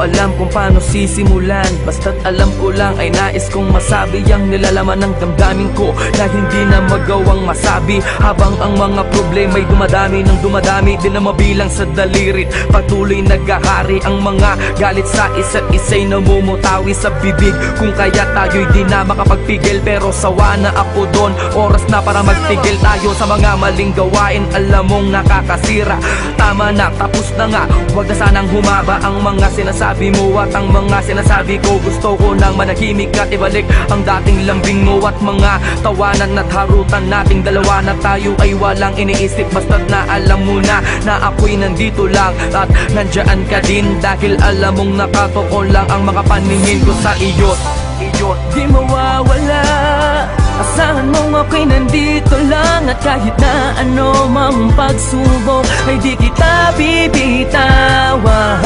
ko alam kung paano sisimulan, basta't alam ko lang ay nais kong masabi ang nilalaman ng damdamin ko na hindi na magawang masabi. Habang ang mga problema'y dumadami ng dumadami, di na mabilang sa dalirit, patuloy naghahari ang mga galit sa isa't isa'y namumutawi sa bibig. Kung kaya tayo'y di na makapagpigil, pero sawa na ako doon. Oras na para magtigil tayo sa mga maling gawain, alam mong nakakasira. Tama na, tapos na nga, huwag na sanang humaba ang mga sinasabi mo at ang mga sinasabi ko. Gusto ko nang manahimik at ibalik ang dating lambing mo at mga tawanan at harutan nating dalawa na tayo ay walang iniisip. Basta't na alam mo na ako'y nandito lang at nandyan ka din, dahil alam mong nakatuon lang ang mga paningin ko sa iyo. Di mawawala, asahan mong ako'y nandito lang, at kahit na ano mang pagsubok ay di kita bibitawan.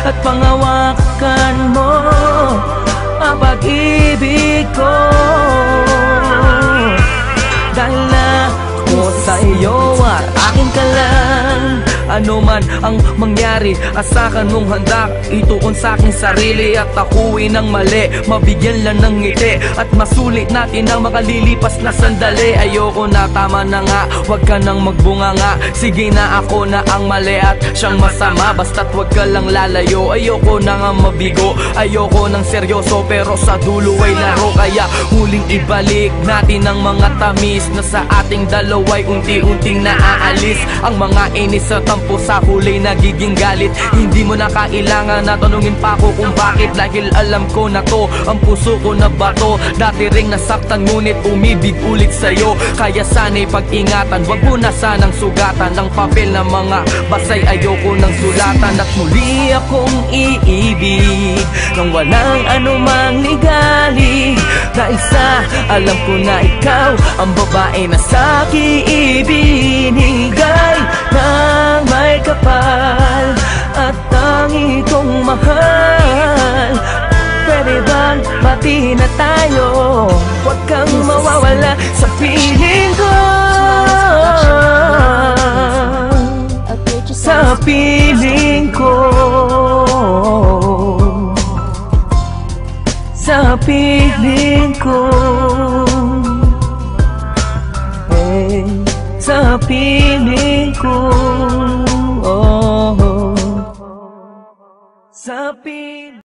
At pangawakan mo ang pag-ibig ko, dahil na ako sa iyo at akin ka lang. Ano man ang mangyari, asahan mong handa ituon sa aking sarili, at ako'y nang mali, mabigyan lang ng ngiti at masulit natin ang makalilipas na sandali. Ayoko na, tama na nga, wag ka nang magbunga nga. Sige na, ako na ang mali at siyang masama, basta't wag ka lang lalayo. Ayoko na nga mabigo, ayoko nang seryoso, pero sa dulo ay laro. Kaya huling ibalik natin ang mga tamis na sa ating dalawa'y unti-unting naaalis. Ang mga inis sa tampo sa huli nagiging galit. Hindi mo na kailangan na tanungin pa ako kung bakit, dahil alam ko na to ang puso ko na bato. Dati ring nasaktan ngunit umibig ulit sa'yo, kaya sana'y pag-ingatan, wag mo na sanang sugatan ng papel na mga basay. Ayoko nang sulatan at muli akong iibig nang walang anumang ligali, dahil sa alam ko na ikaw ang babae na sa'kin ibinigay ng may kapal at tangi kong mahal. Pwede bang bati na tayo? Huwag kang mawawala sa piling ko, sa piling ko, sa piling ko, sa piling ko, sa piling.